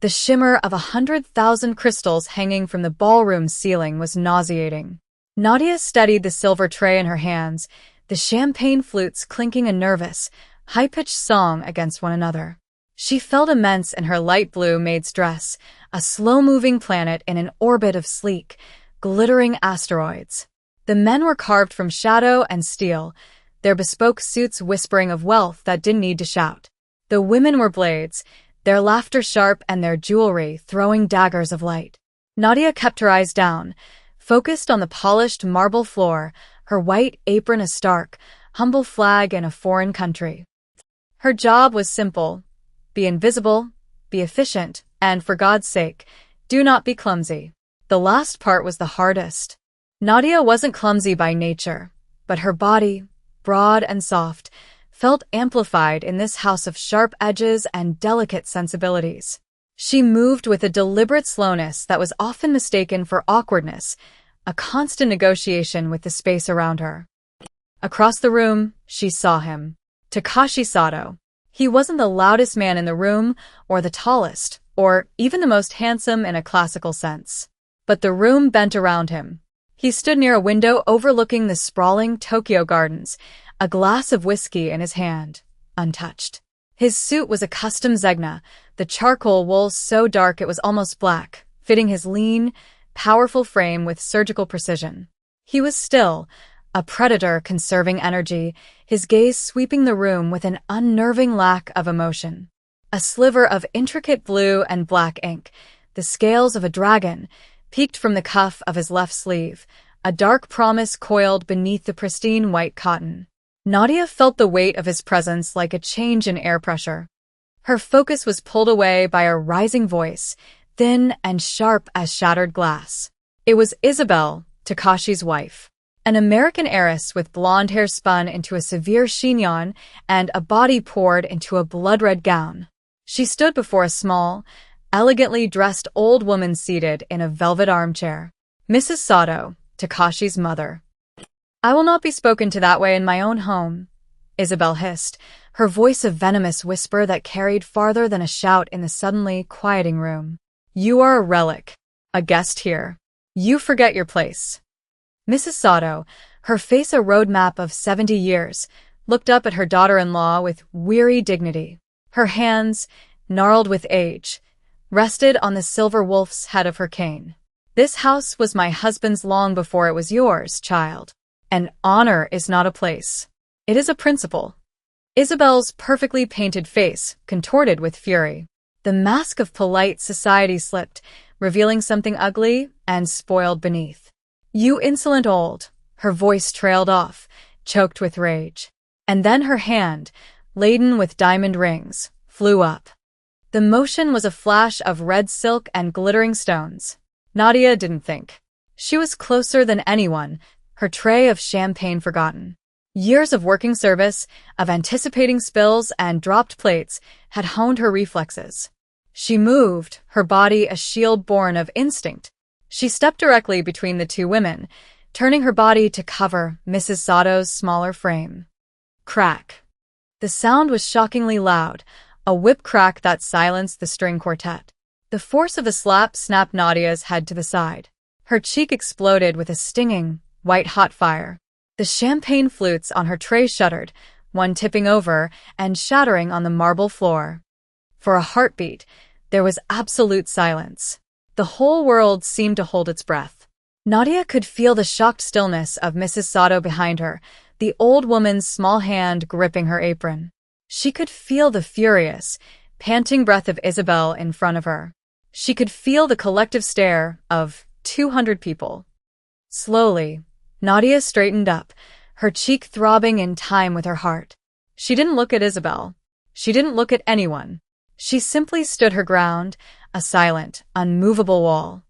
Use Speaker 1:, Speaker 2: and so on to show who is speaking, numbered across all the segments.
Speaker 1: The shimmer of 100,000 crystals hanging from the ballroom ceiling was nauseating. Nadia steadied the silver tray in her hands, the champagne flutes clinking a nervous, high-pitched song against one another. She felt immense in her light blue maid's dress, a slow-moving planet in an orbit of sleek, glittering asteroids. The men were carved from shadow and steel, their bespoke suits whispering of wealth that didn't need to shout. The women were blades, their laughter sharp and their jewelry throwing daggers of light. Nadia kept her eyes down, focused on the polished marble floor, her white apron a stark, humble flag in a foreign country. Her job was simple: be invisible, be efficient, and for God's sake, do not be clumsy. The last part was the hardest. Nadia wasn't clumsy by nature, but her body, broad and soft, felt amplified in this house of sharp edges and delicate sensibilities. She moved with a deliberate slowness that was often mistaken for awkwardness, a constant negotiation with the space around her. Across the room, she saw him. Takashi Sato. He wasn't the loudest man in the room, or the tallest, or even the most handsome in a classical sense. But the room bent around him. He stood near a window overlooking the sprawling Tokyo gardens, a glass of whiskey in his hand, untouched. His suit was a custom Zegna, the charcoal wool so dark it was almost black, fitting his lean, powerful frame with surgical precision. He was still, a predator conserving energy, his gaze sweeping the room with an unnerving lack of emotion. A sliver of intricate blue and black ink, the scales of a dragon, peeked from the cuff of his left sleeve, a dark promise coiled beneath the pristine white cotton. Nadia felt the weight of his presence like a change in air pressure. Her focus was pulled away by a rising voice, thin and sharp as shattered glass. It was Isabel, Takashi's wife. An American heiress with blonde hair spun into a severe chignon and a body poured into a blood-red gown. She stood before a small, elegantly dressed old woman seated in a velvet armchair. Mrs. Sato, Takashi's mother. "I will not be spoken to that way in my own home," Isabel hissed, her voice a venomous whisper that carried farther than a shout in the suddenly quieting room. "You are a relic, a guest here. You forget your place." Mrs. Sato, her face a roadmap of 70 years, looked up at her daughter-in-law with weary dignity. Her hands, gnarled with age, rested on the silver wolf's head of her cane. "This house was my husband's long before it was yours, child. And honor is not a place. It is a principle." Isabel's perfectly painted face contorted with fury. The mask of polite society slipped, revealing something ugly and spoiled beneath. "You insolent old," her voice trailed off, choked with rage. And then her hand, laden with diamond rings, flew up. The motion was a flash of red silk and glittering stones. Nadia didn't think. She was closer than anyone, her tray of champagne forgotten. Years of working service, of anticipating spills and dropped plates, had honed her reflexes. She moved, her body a shield born of instinct. She stepped directly between the two women, turning her body to cover Mrs. Sato's smaller frame. Crack. The sound was shockingly loud, a whip crack that silenced the string quartet. The force of the slap snapped Nadia's head to the side. Her cheek exploded with a stinging, white-hot fire. The champagne flutes on her tray shuddered, one tipping over and shattering on the marble floor. For a heartbeat, there was absolute silence. The whole world seemed to hold its breath. Nadia could feel the shocked stillness of Mrs. Sato behind her, the old woman's small hand gripping her apron. She could feel the furious, panting breath of Isabel in front of her. She could feel the collective stare of 200 people. Slowly, Nadia straightened up, her cheek throbbing in time with her heart. She didn't look at Isabel. She didn't look at anyone. She simply stood her ground, a silent, unmovable wall.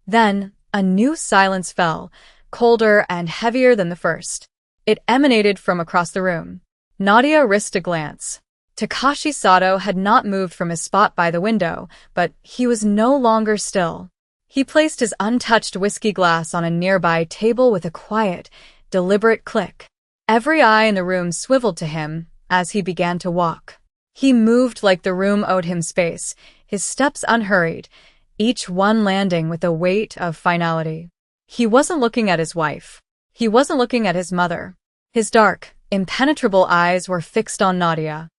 Speaker 1: Then, a new silence fell, colder and heavier than the first. It emanated from across the room. Nadia risked a glance. Takashi Sato had not moved from his spot by the window, but he was no longer still. He placed his untouched whiskey glass on a nearby table with a quiet, deliberate click. Every eye in the room swiveled to him as he began to walk. He moved like the room owed him space, his steps unhurried, each one landing with the weight of finality. He wasn't looking at his wife. He wasn't looking at his mother. His dark, impenetrable eyes were fixed on Nadia.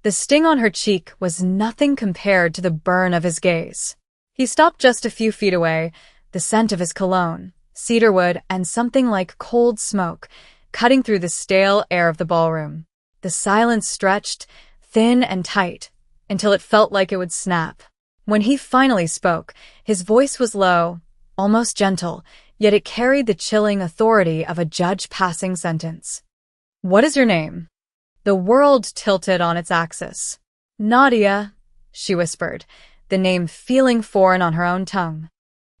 Speaker 1: The sting on her cheek was nothing compared to the burn of his gaze. He stopped just a few feet away, the scent of his cologne, cedarwood, and something like cold smoke, cutting through the stale air of the ballroom. The silence stretched, thin and tight, until it felt like it would snap. When he finally spoke, his voice was low, almost gentle, yet it carried the chilling authority of a judge passing sentence. "What is your name?" The world tilted on its axis. "Nadia," she whispered, the name feeling foreign on her own tongue.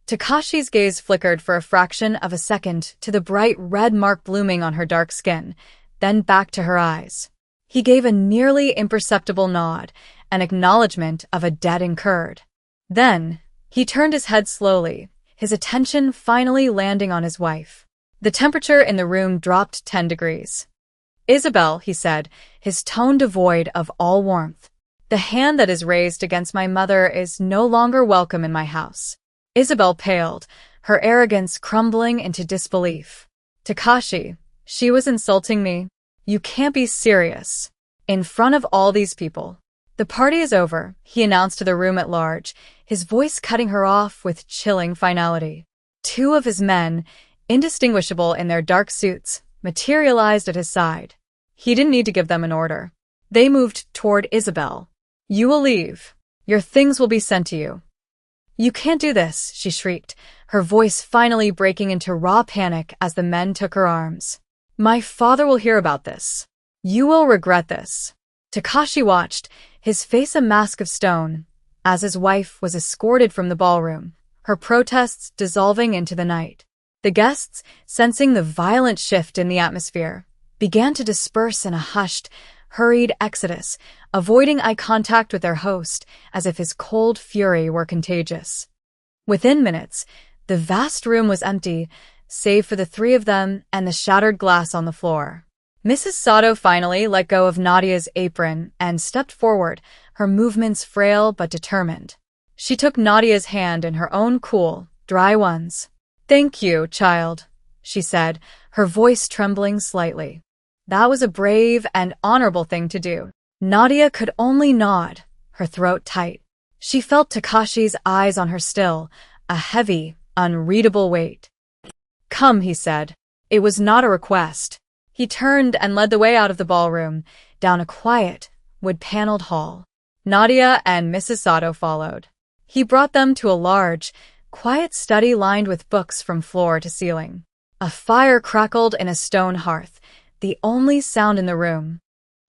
Speaker 1: Takashi's gaze flickered for a fraction of a second to the bright red mark blooming on her dark skin, then back to her eyes. He gave a nearly imperceptible nod, an acknowledgement of a debt incurred. Then, he turned his head slowly, his attention finally landing on his wife. The temperature in the room dropped 10 degrees. "Isabel," he said, his tone devoid of all warmth. "The hand that is raised against my mother is no longer welcome in my house." Isabel paled, her arrogance crumbling into disbelief. "Takashi, she was insulting me. You can't be serious. In front of all these people." "The party is over," he announced to the room at large, his voice cutting her off with chilling finality. Two of his men, indistinguishable in their dark suits, materialized at his side. He didn't need to give them an order. They moved toward Isabel. "You will leave. Your things will be sent to you." "You can't do this," she shrieked, her voice finally breaking into raw panic as the men took her arms. "My father will hear about this. You will regret this." Takashi watched, his face a mask of stone, as his wife was escorted from the ballroom, her protests dissolving into the night. The guests, sensing the violent shift in the atmosphere, began to disperse in a hushed, hurried exodus, avoiding eye contact with their host as if his cold fury were contagious. Within minutes, the vast room was empty, save for the three of them and the shattered glass on the floor. Mrs. Sato finally let go of Nadia's apron and stepped forward, her movements frail but determined. She took Nadia's hand in her own cool, dry ones. "Thank you, child," she said, her voice trembling slightly. That was a brave and honorable thing to do. Nadia could only nod, her throat tight. She felt Takashi's eyes on her still, a heavy, unreadable weight. "Come," he said. It was not a request. He turned and led the way out of the ballroom, down a quiet, wood-paneled hall. Nadia and Mrs. Sato followed. He brought them to a large, quiet study lined with books from floor to ceiling. A fire crackled in a stone hearth, the only sound in the room.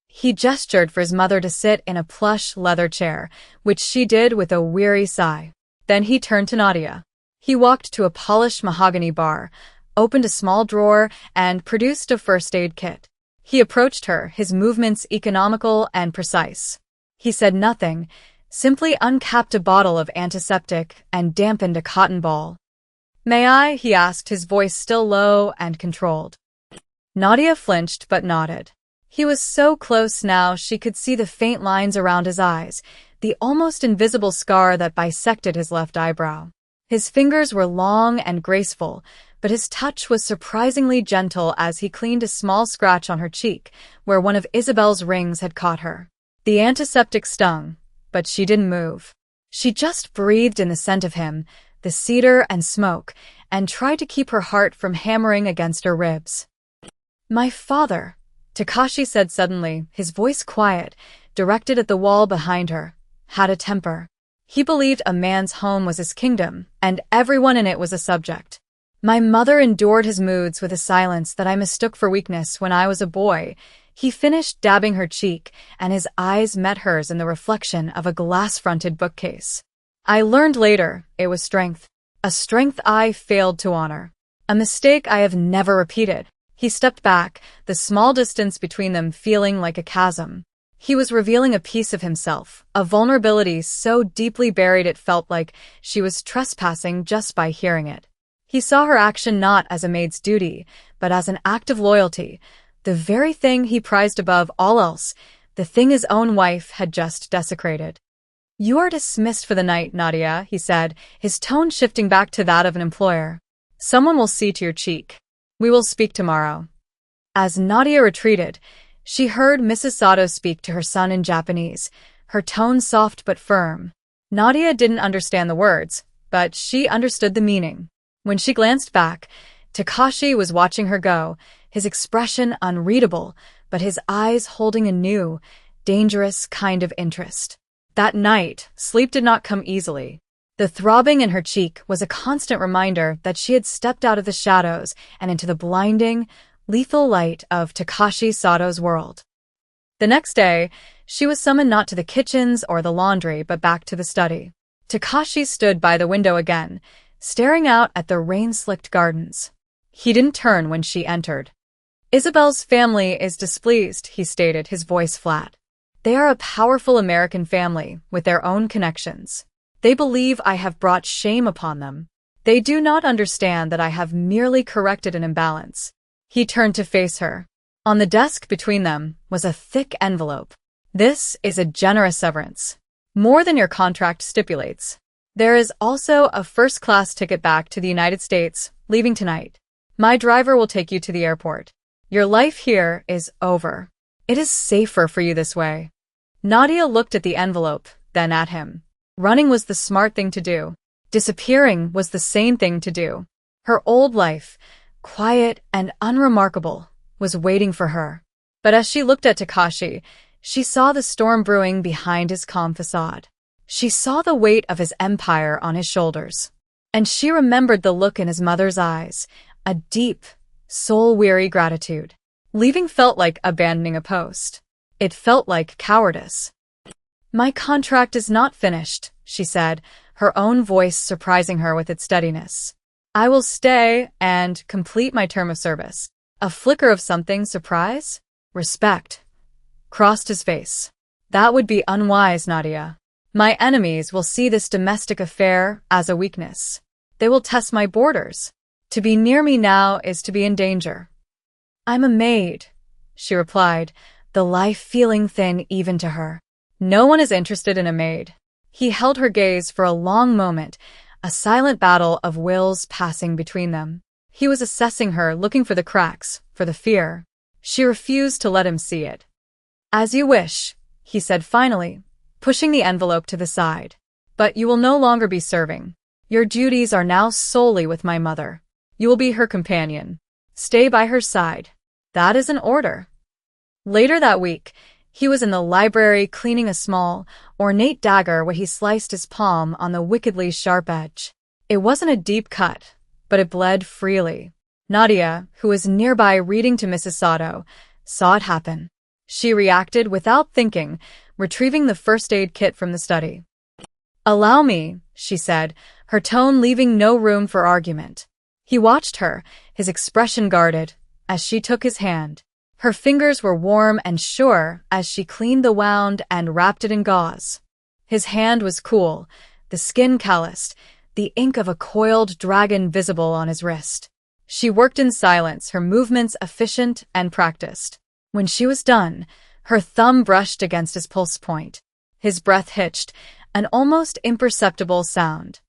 Speaker 1: He gestured for his mother to sit in a plush leather chair, which she did with a weary sigh. Then he turned to Nadia. He walked to a polished mahogany bar, opened a small drawer, and produced a first aid kit. He approached her, his movements economical and precise. He said nothing, simply uncapped a bottle of antiseptic and dampened a cotton ball. "May I?" he asked, his voice still low and controlled. Nadia flinched but nodded. He was so close now she could see the faint lines around his eyes, the almost invisible scar that bisected his left eyebrow. His fingers were long and graceful, but his touch was surprisingly gentle as he cleaned a small scratch on her cheek, where one of Isabel's rings had caught her. The antiseptic stung, but she didn't move. She just breathed in the scent of him, the cedar and smoke, and tried to keep her heart from hammering against her ribs. "My father," Takashi said suddenly, his voice quiet, directed at the wall behind her, "had a temper. He believed a man's home was his kingdom, and everyone in it was a subject. My mother endured his moods with a silence that I mistook for weakness when I was a boy." He finished dabbing her cheek, and his eyes met hers in the reflection of a glass-fronted bookcase. "I learned later it was strength. A strength I failed to honor. A mistake I have never repeated." He stepped back, the small distance between them feeling like a chasm. He was revealing a piece of himself, a vulnerability so deeply buried it felt like she was trespassing just by hearing it. He saw her action not as a maid's duty, but as an act of loyalty, the very thing he prized above all else, the thing his own wife had just desecrated. "You are dismissed for the night, Nadia," he said, his tone shifting back to that of an employer. "Someone will see to your cheek. We will speak tomorrow." As Nadia retreated, she heard Mrs. Sato speak to her son in Japanese, her tone soft but firm. Nadia didn't understand the words, but she understood the meaning. When she glanced back, Takashi was watching her go, his expression unreadable, but his eyes holding a new, dangerous kind of interest. That night, sleep did not come easily. The throbbing in her cheek was a constant reminder that she had stepped out of the shadows and into the blinding, lethal light of Takashi Sato's world. The next day, she was summoned not to the kitchens or the laundry, but back to the study. Takashi stood by the window again, staring out at the rain-slicked gardens. He didn't turn when she entered. "Isabel's family is displeased," he stated, his voice flat. "They are a powerful American family with their own connections. They believe I have brought shame upon them. They do not understand that I have merely corrected an imbalance." He turned to face her. On the desk between them was a thick envelope. "This is a generous severance. More than your contract stipulates. There is also a first-class ticket back to the United States, leaving tonight. My driver will take you to the airport. Your life here is over. It is safer for you this way." Nadia looked at the envelope, then at him. Running was the smart thing to do. Disappearing was the sane thing to do. Her old life, quiet and unremarkable, was waiting for her. But as she looked at Takashi, she saw the storm brewing behind his calm facade. She saw the weight of his empire on his shoulders. And she remembered the look in his mother's eyes, a deep, soul-weary gratitude. Leaving felt like abandoning a post. It felt like cowardice. "My contract is not finished," she said, her own voice surprising her with its steadiness. "I will stay and complete my term of service." A flicker of something, surprise, respect, crossed his face. "That would be unwise, Nadia. My enemies will see this domestic affair as a weakness. They will test my borders. To be near me now is to be in danger." "I'm a maid," she replied, the life feeling thin even to her. "No one is interested in a maid." He held her gaze for a long moment, a silent battle of wills passing between them. He was assessing her, looking for the cracks, for the fear. She refused to let him see it. "As you wish," he said finally, pushing the envelope to the side. "But you will no longer be serving. Your duties are now solely with my mother. You will be her companion. Stay by her side. That is an order." Later that week, he was in the library cleaning a small, ornate dagger where he sliced his palm on the wickedly sharp edge. It wasn't a deep cut, but it bled freely. Nadia, who was nearby reading to Mrs. Sato, saw it happen. She reacted without thinking, retrieving the first aid kit from the study. "Allow me," she said, her tone leaving no room for argument. He watched her, his expression guarded, as she took his hand. Her fingers were warm and sure as she cleaned the wound and wrapped it in gauze. His hand was cool, the skin calloused, the ink of a coiled dragon visible on his wrist. She worked in silence, her movements efficient and practiced. When she was done, her thumb brushed against his pulse point. His breath hitched, an almost imperceptible sound.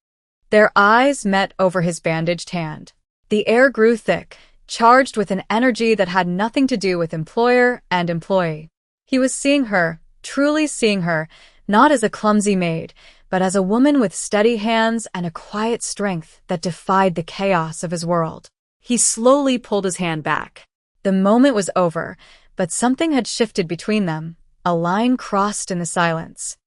Speaker 1: Their eyes met over his bandaged hand. The air grew thick, charged with an energy that had nothing to do with employer and employee. He was seeing her, truly seeing her, not as a clumsy maid, but as a woman with steady hands and a quiet strength that defied the chaos of his world. He slowly pulled his hand back. The moment was over, but something had shifted between them. A line crossed in the silence.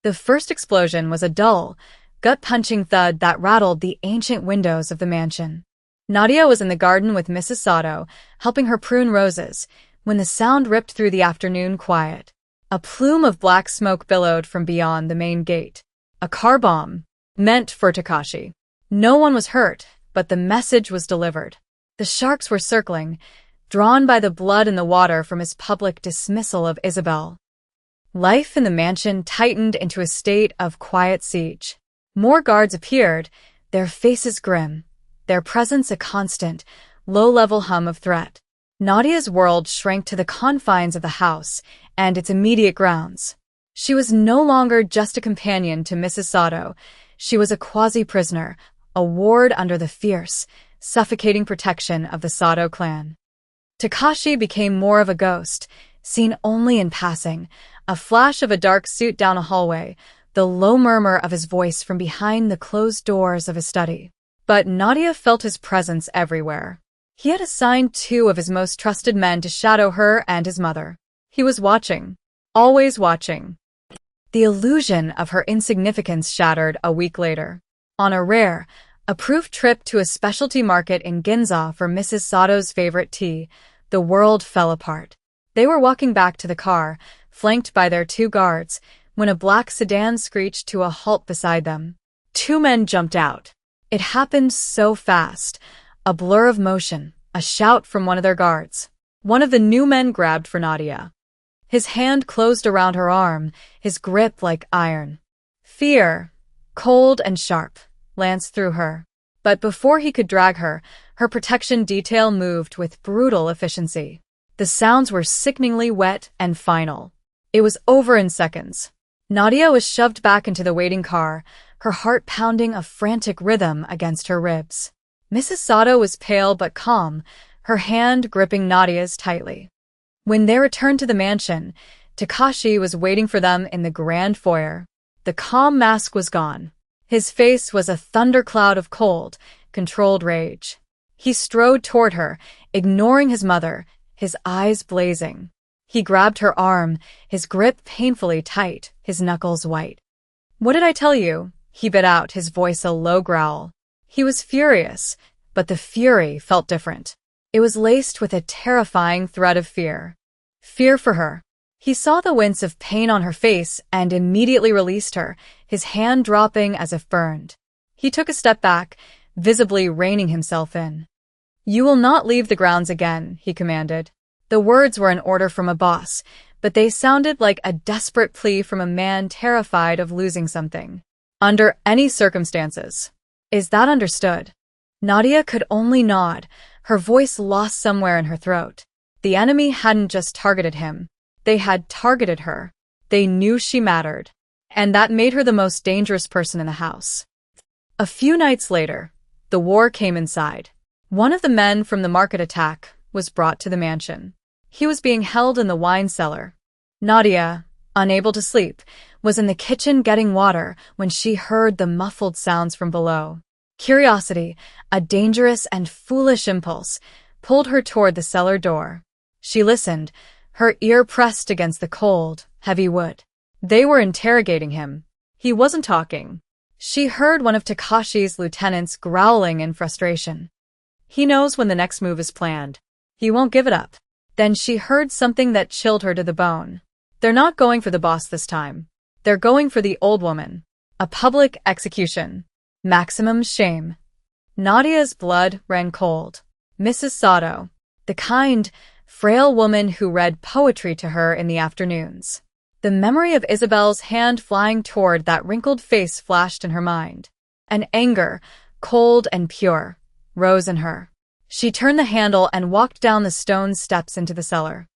Speaker 1: The first explosion was a dull, gut-punching thud that rattled the ancient windows of the mansion. Nadia was in the garden with Mrs. Sato, helping her prune roses, when the sound ripped through the afternoon quiet. A plume of black smoke billowed from beyond the main gate. A car bomb, meant for Takashi. No one was hurt, but the message was delivered. The sharks were circling, drawn by the blood in the water from his public dismissal of Isabel. Life in the mansion tightened into a state of quiet siege. More guards appeared, their faces grim, their presence a constant, low-level hum of threat. Nadia's world shrank to the confines of the house and its immediate grounds. She was no longer just a companion to Mrs. Sato. She was a quasi-prisoner, a ward under the fierce, suffocating protection of the Sato clan. Takashi became more of a ghost, seen only in passing, a flash of a dark suit down a hallway, the low murmur of his voice from behind the closed doors of his study. But Nadia felt his presence everywhere. He had assigned 2 of his most trusted men to shadow her and his mother. He was watching, always watching. The illusion of her insignificance shattered a week later. On a rare, approved trip to a specialty market in Ginza for Mrs. Sato's favorite tea, the world fell apart. They were walking back to the car, flanked by their 2 guards, when a black sedan screeched to a halt beside them. 2 men jumped out. It happened so fast, a blur of motion, a shout from one of their guards. One of the new men grabbed for Nadia. His hand closed around her arm, his grip like iron. Fear, cold and sharp, lanced through her. But before he could drag her, her protection detail moved with brutal efficiency. The sounds were sickeningly wet and final. It was over in seconds. Nadia was shoved back into the waiting car, her heart pounding a frantic rhythm against her ribs. Mrs. Sato was pale but calm, her hand gripping Nadia's tightly. When they returned to the mansion, Takashi was waiting for them in the grand foyer. The calm mask was gone. His face was a thundercloud of cold, controlled rage. He strode toward her, ignoring his mother, his eyes blazing. He grabbed her arm, his grip painfully tight, his knuckles white. "What did I tell you?" he bit out, his voice a low growl. He was furious, but the fury felt different. It was laced with a terrifying threat of fear. Fear for her. He saw the wince of pain on her face and immediately released her, his hand dropping as if burned. He took a step back, visibly reining himself in. "You will not leave the grounds again," he commanded. The words were an order from a boss, but they sounded like a desperate plea from a man terrified of losing something. "Under any circumstances. Is that understood?" Nadia could only nod, her voice lost somewhere in her throat. The enemy hadn't just targeted him. They had targeted her. They knew she mattered. And that made her the most dangerous person in the house. A few nights later, the war came inside. One of the men from the market attack was brought to the mansion. He was being held in the wine cellar. Nadia, unable to sleep, was in the kitchen getting water when she heard the muffled sounds from below. Curiosity, a dangerous and foolish impulse, pulled her toward the cellar door. She listened, her ear pressed against the cold, heavy wood. They were interrogating him. He wasn't talking. She heard one of Takashi's lieutenants growling in frustration. "He knows when the next move is planned. He won't give it up." Then she heard something that chilled her to the bone. "They're not going for the boss this time. They're going for the old woman. A public execution. Maximum shame." Nadia's blood ran cold. Mrs. Sato, the kind, frail woman who read poetry to her in the afternoons. The memory of Isabel's hand flying toward that wrinkled face flashed in her mind. An anger, cold and pure, rose in her. She turned the handle and walked down the stone steps into the cellar.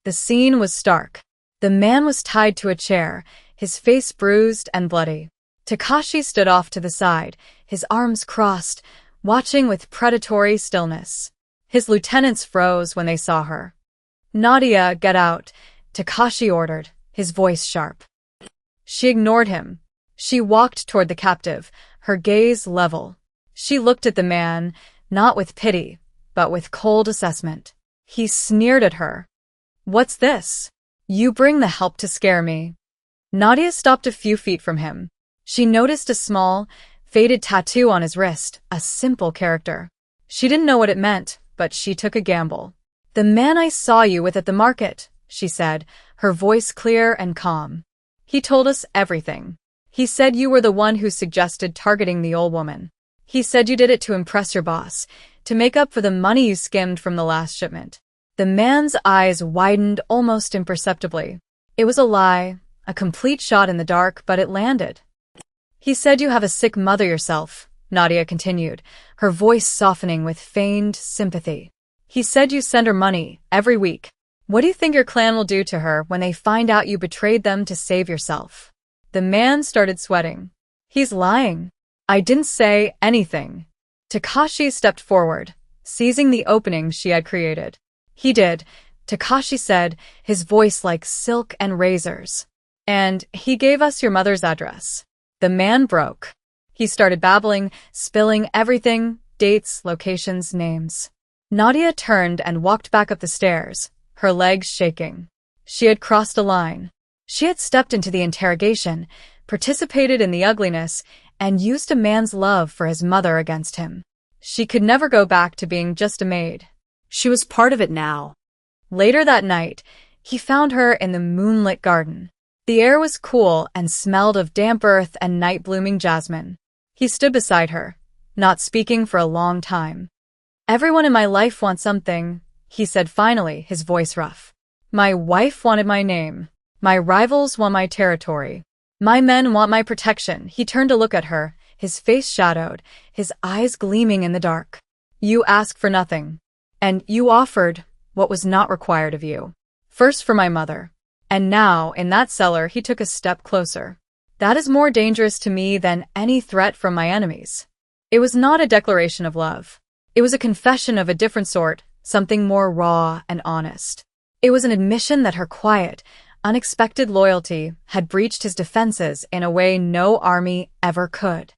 Speaker 1: The scene was stark. The man was tied to a chair, his face bruised and bloody. Takashi stood off to the side, his arms crossed, watching with predatory stillness. His lieutenants froze when they saw her. "Nadia, get out," Takashi ordered, his voice sharp. She ignored him. She walked toward the captive, her gaze level. She looked at the man, not with pity, but with cold assessment. He sneered at her. "What's this? You bring the help to scare me." Nadia stopped a few feet from him. She noticed a small, faded tattoo on his wrist, a simple character. She didn't know what it meant, but she took a gamble. "The man I saw you with at the market," she said, her voice clear and calm. "He told us everything. He said you were the one who suggested targeting the old woman. He said you did it to impress your boss, to make up for the money you skimmed from the last shipment." The man's eyes widened almost imperceptibly. It was a lie, a complete shot in the dark, but it landed. "He said you have a sick mother yourself," Nadia continued, her voice softening with feigned sympathy. "He said you send her money every week. What do you think your clan will do to her when they find out you betrayed them to save yourself? The man started sweating. He's lying. I didn't say anything. Takashi stepped forward, seizing the opening she had created. He did, Takashi said, his voice like silk and razors. And he gave us your mother's address. The man broke. He started babbling, spilling everything, dates, locations, names. Nadia turned and walked back up the stairs, her legs shaking. She had crossed a line. She had stepped into the interrogation, participated in the ugliness, and used a man's love for his mother against him. She could never go back to being just a maid. She was part of it now. Later that night, he found her in the moonlit garden. The air was cool and smelled of damp earth and night-blooming jasmine. He stood beside her, not speaking for a long time. Everyone in my life wants something, he said finally, his voice rough. My wife wanted my name. My rivals want my territory. My men want my protection. He turned to look at her, his face shadowed, his eyes gleaming in the dark. You asked for nothing. And you offered what was not required of you. First for my mother. And now, in that cellar, he took a step closer. That is more dangerous to me than any threat from my enemies. It was not a declaration of love. It was a confession of a different sort, something more raw and honest. It was an admission that her quiet, unexpected loyalty had breached his defenses in a way no army ever could.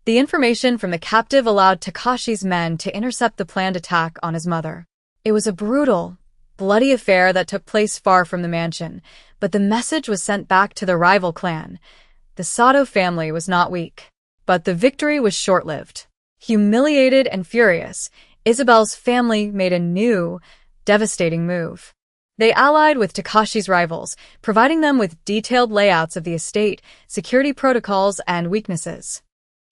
Speaker 1: The information from the captive allowed Takashi's men to intercept the planned attack on his mother. It was a brutal, bloody affair that took place far from the mansion, but the message was sent back to the rival clan. The Sato family was not weak, but the victory was short-lived. Humiliated and furious, Isabel's family made a new, devastating move. They allied with Takashi's rivals, providing them with detailed layouts of the estate, security protocols, and weaknesses.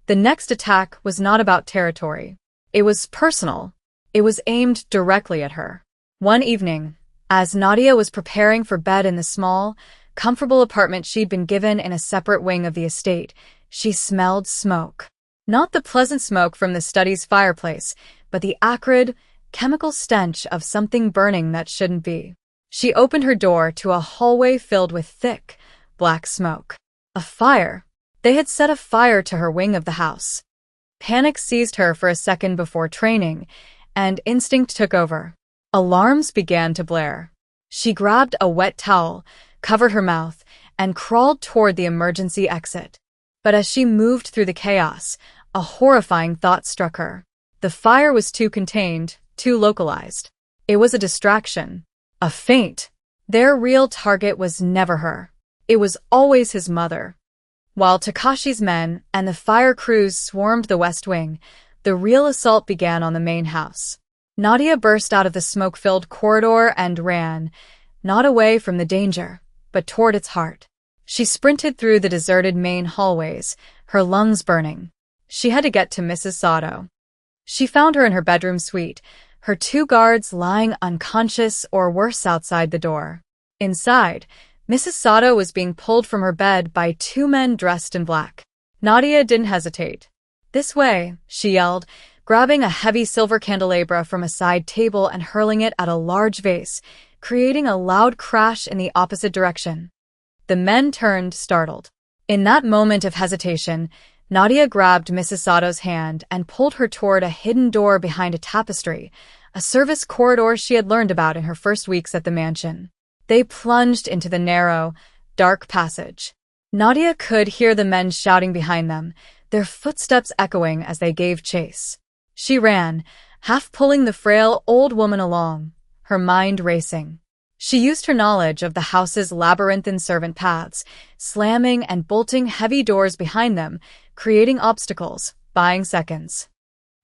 Speaker 1: The next attack was not about territory. It was personal. It was aimed directly at her. One evening, as Nadia was preparing for bed in the small, comfortable apartment she'd been given in a separate wing of the estate, she smelled smoke. Not the pleasant smoke from the study's fireplace, but the acrid, chemical stench of something burning that shouldn't be. She opened her door to a hallway filled with thick, black smoke. A fire. They had set a fire to her wing of the house. Panic seized her for a second before training, and instinct took over. Alarms began to blare. She grabbed a wet towel, covered her mouth, and crawled toward the emergency exit. But as she moved through the chaos, a horrifying thought struck her. The fire was too contained, too localized. It was a distraction, a feint. Their real target was never her. It was always his mother. While Takashi's men and the fire crews swarmed the West Wing, the real assault began on the main house. Nadia burst out of the smoke-filled corridor and ran, not away from the danger, but toward its heart. She sprinted through the deserted main hallways, her lungs burning. She had to get to Mrs. Sato. She found her in her bedroom suite, her 2 guards lying unconscious or worse outside the door. Inside, Mrs. Sato was being pulled from her bed by 2 men dressed in black. Nadia didn't hesitate. This way, she yelled, grabbing a heavy silver candelabra from a side table and hurling it at a large vase, creating a loud crash in the opposite direction. The men turned, startled. In that moment of hesitation, Nadia grabbed Mrs. Sato's hand and pulled her toward a hidden door behind a tapestry, a service corridor she had learned about in her first weeks at the mansion. They plunged into the narrow, dark passage. Nadia could hear the men shouting behind them, their footsteps echoing as they gave chase. She ran, half pulling the frail old woman along, her mind racing. She used her knowledge of the house's labyrinthine servant paths, slamming and bolting heavy doors behind them, creating obstacles, buying seconds.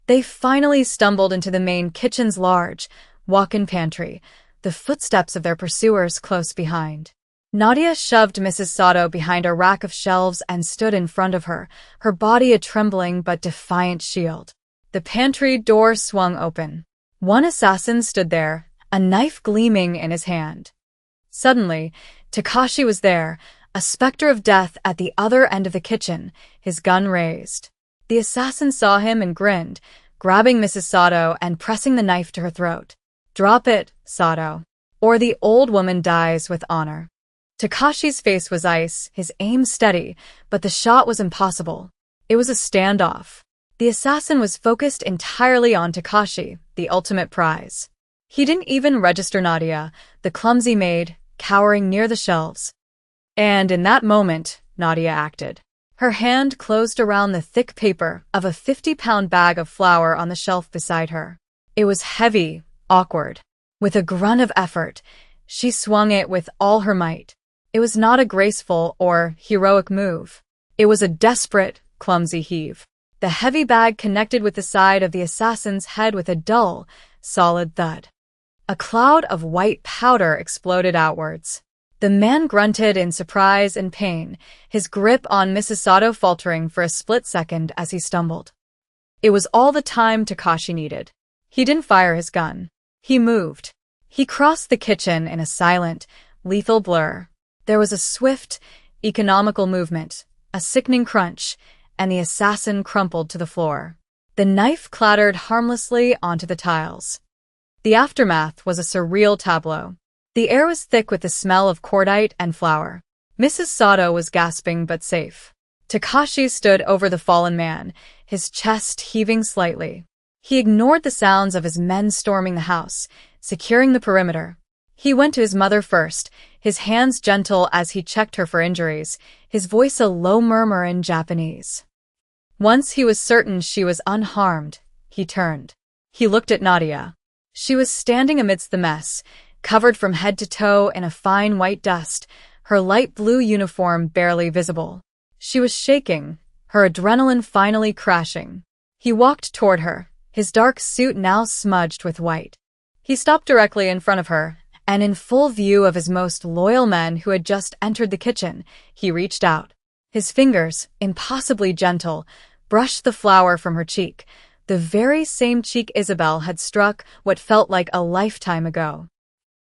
Speaker 1: They finally stumbled into the main kitchen's large, walk-in pantry, the footsteps of their pursuers close behind. Nadia shoved Mrs. Sato behind a rack of shelves and stood in front of her, her body a trembling but defiant shield. The pantry door swung open. One assassin stood there, a knife gleaming in his hand. Suddenly, Takashi was there, a specter of death at the other end of the kitchen, his gun raised. The assassin saw him and grinned, grabbing Mrs. Sato and pressing the knife to her throat. "Drop it, Sato. or the old woman dies with honor. Takashi's face was ice, his aim steady, but the shot was impossible. It was a standoff. The assassin was focused entirely on Takashi, the ultimate prize. He didn't even register Nadia, the clumsy maid, cowering near the shelves. And in that moment, Nadia acted. Her hand closed around the thick paper of a 50-pound bag of flour on the shelf beside her. It was heavy, awkward. With a grunt of effort, she swung it with all her might. It was not a graceful or heroic move. It was a desperate, clumsy heave. The heavy bag connected with the side of the assassin's head with a dull, solid thud. A cloud of white powder exploded outwards. The man grunted in surprise and pain, his grip on Mrs. Sato faltering for a split second as he stumbled. It was all the time Takashi needed. He didn't fire his gun. He moved. He crossed the kitchen in a silent, lethal blur. There was a swift, economical movement, a sickening crunch, and the assassin crumpled to the floor. The knife clattered harmlessly onto the tiles. The aftermath was a surreal tableau. The air was thick with the smell of cordite and flour. Mrs. Sato was gasping but safe. Takashi stood over the fallen man, his chest heaving slightly. He ignored the sounds of his men storming the house, securing the perimeter. He went to his mother first, his hands gentle as he checked her for injuries, his voice a low murmur in Japanese. Once he was certain she was unharmed, he turned. He looked at Nadia. She was standing amidst the mess, covered from head to toe in a fine white dust, her light blue uniform barely visible. She was shaking, her adrenaline finally crashing. He walked toward her, his dark suit now smudged with white. He stopped directly in front of her, and in full view of his most loyal men who had just entered the kitchen, he reached out. His fingers, impossibly gentle, brushed the flour from her cheek, the very same cheek Isabel had struck what felt like a lifetime ago.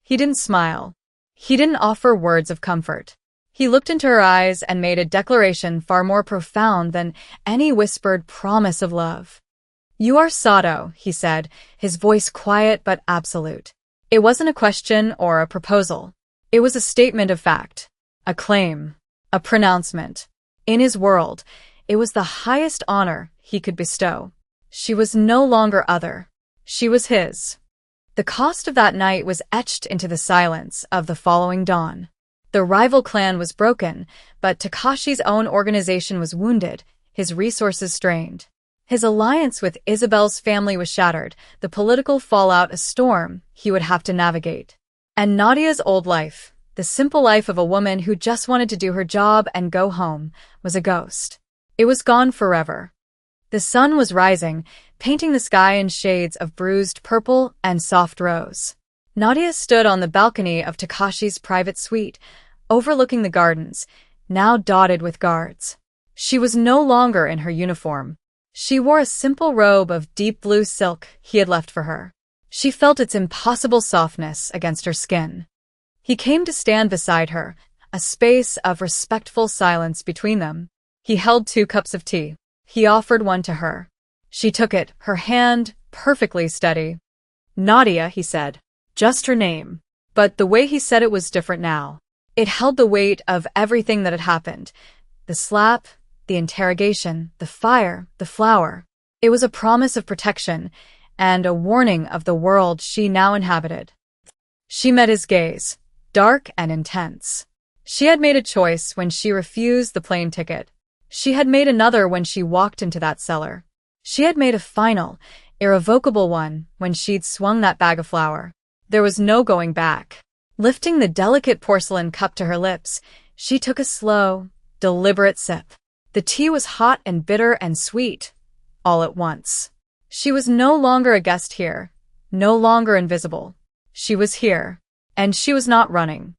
Speaker 1: He didn't smile. He didn't offer words of comfort. He looked into her eyes and made a declaration far more profound than any whispered promise of love. "You are Sato," he said, his voice quiet but absolute. It wasn't a question or a proposal. It was a statement of fact, a claim, a pronouncement. In his world, it was the highest honor he could bestow. She was no longer other. She was his. The cost of that night was etched into the silence of the following dawn. The rival clan was broken, but Takashi's own organization was wounded, his resources strained. His alliance with Isabel's family was shattered, the political fallout a storm he would have to navigate. And Nadia's old life, the simple life of a woman who just wanted to do her job and go home, was a ghost. It was gone forever. The sun was rising, painting the sky in shades of bruised purple and soft rose. Nadia stood on the balcony of Takashi's private suite, overlooking the gardens, now dotted with guards. She was no longer in her uniform. She wore a simple robe of deep blue silk he had left for her. She felt its impossible softness against her skin. He came to stand beside her, a space of respectful silence between them. He held 2 cups of tea. He offered one to her. She took it, her hand perfectly steady. "Nadia," he said. Just her name. But the way he said it was different now. It held the weight of everything that had happened. The slap, the interrogation, the fire, the flower. It was a promise of protection and a warning of the world she now inhabited. She met his gaze, dark and intense. She had made a choice when she refused the plane ticket. She had made another when she walked into that cellar. She had made a final, irrevocable one when she'd swung that bag of flour. There was no going back. Lifting the delicate porcelain cup to her lips, she took a slow, deliberate sip. The tea was hot and bitter and sweet, all at once. She was no longer a guest here, no longer invisible. She was here, and she was not running.